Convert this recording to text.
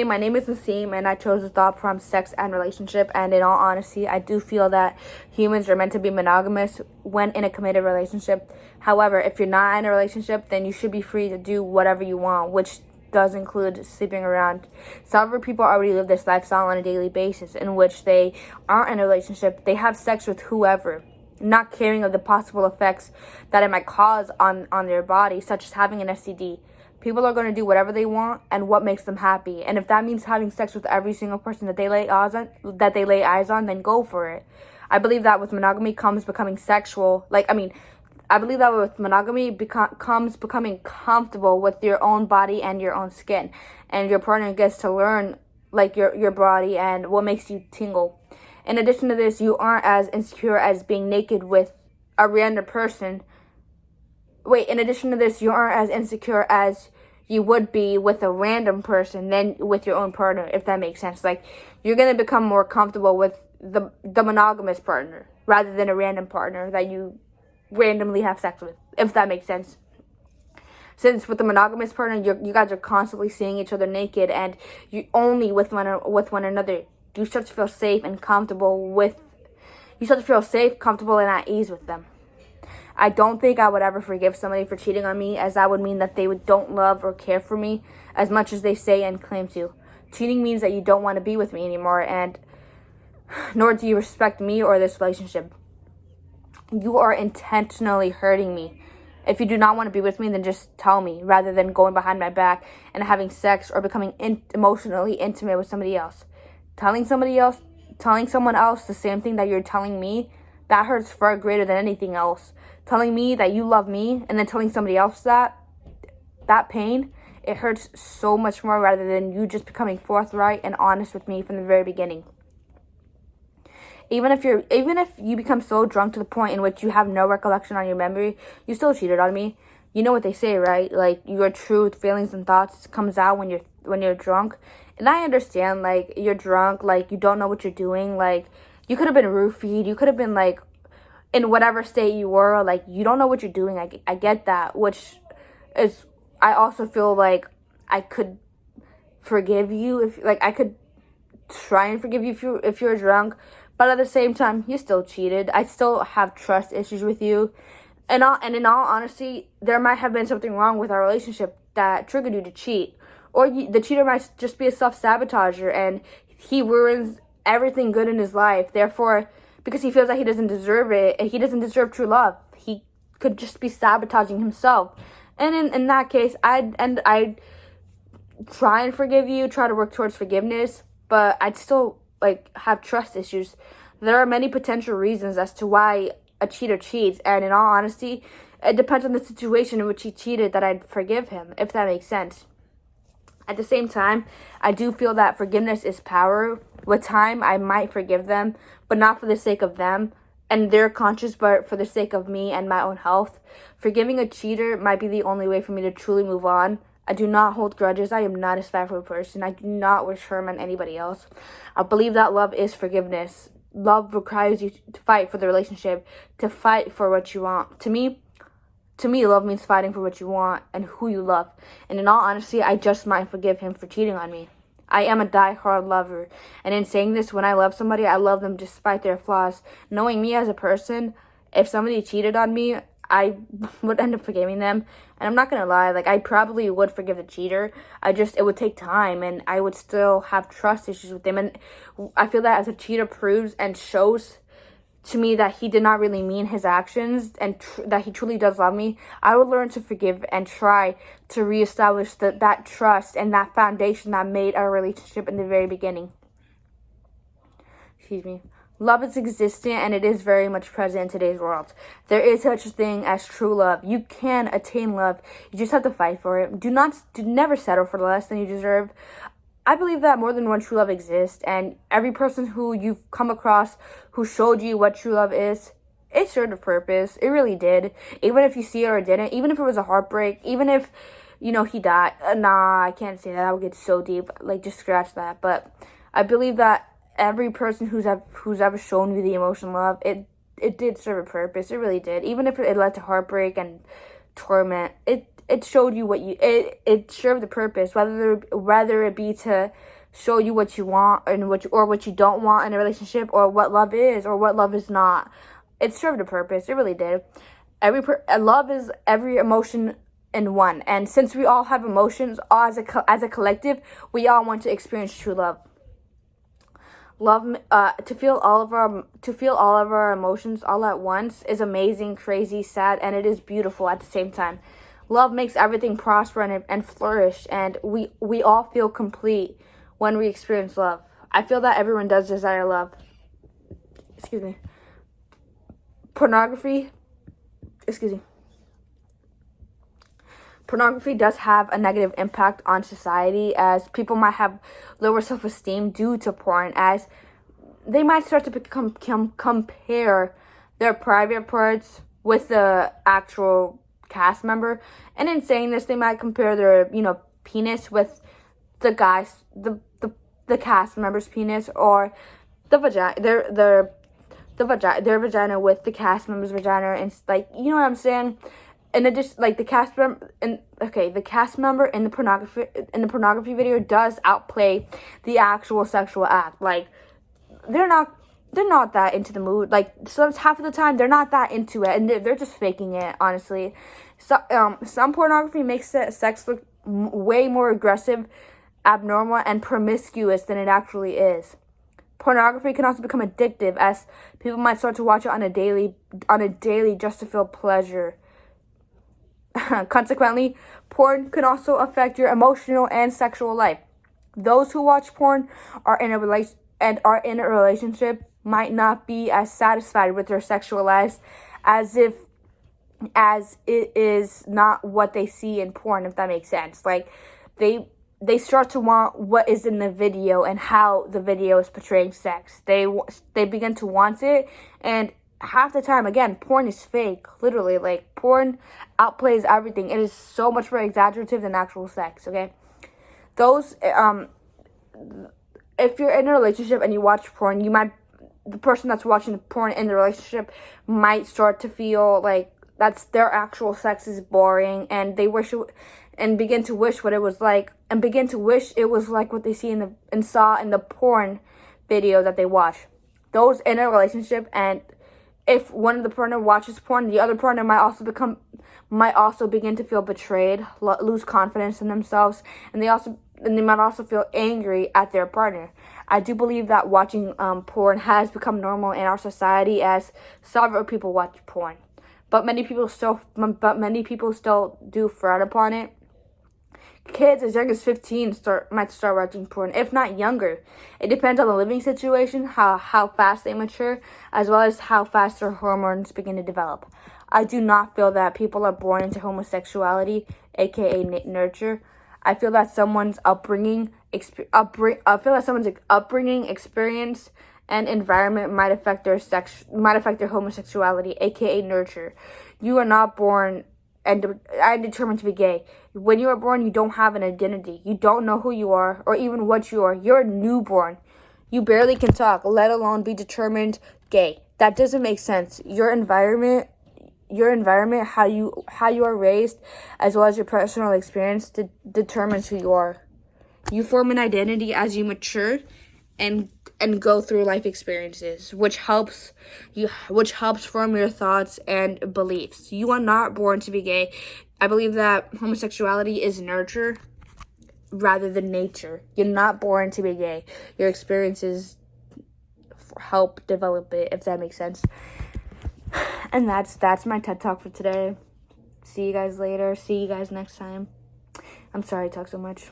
My name is Naseem, and I chose the thought from sex and relationship. And in all honesty, I do feel that humans are meant to be monogamous when in a committed relationship. However, if you're not in a relationship, then you should be free to do whatever you want, which does include sleeping around. Several people already live this lifestyle on a daily basis in which they aren't in a relationship. They have sex with whoever, not caring of the possible effects that it might cause on their body, such as having an STD. People are going to do whatever they want and what makes them happy. And if that means having sex with every single person that they lay eyes on, then go for it. I believe that with monogamy comes becoming sexual. I believe that with monogamy comes becoming comfortable with your own body and your own skin. And your partner gets to learn your body and what makes you tingle. In addition to this, you aren't as insecure as being naked with a random person. In addition to this, you aren't as insecure as you would be with a random person than with your own partner, if that makes sense. You're going to become more comfortable with the monogamous partner rather than a random partner that you randomly have sex with, if that makes sense. Since with the monogamous partner, you guys are constantly seeing each other naked, and you only with one another. You start to feel safe and comfortable and at ease with them. I don't think I would ever forgive somebody for cheating on me, as that would mean that they don't love or care for me as much as they say and claim to. Cheating means that you don't want to be with me anymore, and nor do you respect me or this relationship. You are intentionally hurting me. If you do not want to be with me, then just tell me, rather than going behind my back and having sex or becoming emotionally intimate with somebody else. Telling someone else the same thing that you're telling me, that hurts far greater than anything else. Telling me that you love me and then telling somebody else that pain, it hurts so much more rather than you just becoming forthright and honest with me from the very beginning. Even if you become so drunk to the point in which you have no recollection on your memory, you still cheated on me. You know what they say, right? Your true feelings and thoughts comes out when you're drunk. And I understand, you're drunk, you don't know what you're doing. You could have been roofied. You could have been, in whatever state you were. You don't know what you're doing. I get that, which is, I also feel like I could forgive you I could try and forgive you if you're drunk. But at the same time, you still cheated. I still have trust issues with you. And in all honesty, there might have been something wrong with our relationship that triggered you to cheat. Or the cheater might just be a self-sabotager, and he ruins everything good in his life. Therefore, because he feels that he doesn't deserve it, and he doesn't deserve true love, he could just be sabotaging himself. And in that case, I'd try and forgive you, try to work towards forgiveness, but I'd still have trust issues. There are many potential reasons as to why a cheater cheats, and in all honesty, it depends on the situation in which he cheated that I'd forgive him, if that makes sense. At the same time, I do feel that forgiveness is power. With time, I might forgive them, but not for the sake of them and their conscience, but for the sake of me and my own health. Forgiving a cheater might be the only way for me to truly move on. I do not hold grudges. I am not a spiteful person. I do not wish harm on anybody else. I believe that love is forgiveness. Love requires you to fight for the relationship, to fight for what you want. To me, love means fighting for what you want and who you love. And in all honesty, I just might forgive him for cheating on me. I am a die-hard lover. And in saying this, when I love somebody, I love them despite their flaws. Knowing me as a person, if somebody cheated on me, I would end up forgiving them. And I'm not going to lie, I probably would forgive the cheater. It would take time, and I would still have trust issues with them. And I feel that as a cheater proves and shows to me that he did not really mean his actions, and that he truly does love me, I would learn to forgive and try to reestablish that trust and that foundation that made our relationship in the very beginning. Excuse me. Love is existent, and it is very much present in today's world. There is such a thing as true love. You can attain love. You just have to fight for it. Never settle for less than you deserve. I believe that more than one true love exists, and every person who you've come across who showed you what true love is, it served a purpose. It really did. Even if you see it or didn't, even if it was a heartbreak, even if, he died. Nah, I can't say that. That would get so deep. Just scratch that. But I believe that every person who's ever shown you the emotional love, it did serve a purpose. It really did. Even if it led to heartbreak and torment, it it showed you it served the purpose, whether it be to show you what you want and what you don't want in a relationship, or what love is or what love is not. It served a purpose. It really did. Love is every emotion in one, and since we all have emotions, all as a collective, we all want to experience true love. Love, to feel all of our emotions all at once is amazing, crazy, sad, and it is beautiful at the same time. Love makes everything prosper and flourish, and we all feel complete when we experience love. I feel that everyone does desire love. Excuse me. Pornography does have a negative impact on society, as people might have lower self-esteem due to porn, as they might start to compare their private parts with the actual cast member. And in saying this, they might compare their, penis with the cast member's penis, or the vagina, their vagina with the cast member's vagina, and you know what I'm saying? In addition, the cast member in the pornography video does outplay the actual sexual act. They're not that into the mood. So half of the time they're not that into it, and they're just faking it, honestly. So some pornography makes sex look way more aggressive, abnormal, and promiscuous than it actually is. Pornography can also become addictive, as people might start to watch it on a daily just to feel pleasure. Consequently, porn can also affect your emotional and sexual life. Those who watch porn are in a relationship might not be as satisfied with their sexual lives as it is not what they see in porn, if that makes sense. They start to want what is in the video and how the video is portraying sex. They begin to want it, and half the time, again, porn is fake. Literally, porn outplays everything. It is so much more exaggerative than actual sex. Okay, if you're in a relationship and you watch porn, the person that's watching the porn in the relationship might start to feel like that's their actual sex is boring, and they begin to wish what it was like, and begin to wish it was like what they saw in the porn video that they watch. Those in a relationship, and if one of the partner watches porn, the other partner might also begin to feel betrayed, lose confidence in themselves, and they might also feel angry at their partner. I do believe that watching porn has become normal in our society, as several people watch porn, but many people still do frown upon it. Kids as young as 15 might start watching porn, if not younger. It depends on the living situation, how fast they mature, as well as how fast their hormones begin to develop. I do not feel that people are born into homosexuality, aka nurture. I feel that someone's upbringing, experience, and environment might affect their homosexuality, aka nurture. You are not born and I'm determined to be gay. When you are born, you don't have an identity. You don't know who you are or even what you are. You're a newborn. You barely can talk, let alone be determined gay. That doesn't make sense. Your environment, how you are raised, as well as your personal experience determines who you are. You form an identity as you mature and go through life experiences, which helps form your thoughts and beliefs. You are not born to be gay. I believe that homosexuality is nurture rather than nature. You're not born to be gay. Your experiences help develop it, if that makes sense. And that's my TED Talk for today. See you guys later. See you guys next time. I'm sorry I talk so much.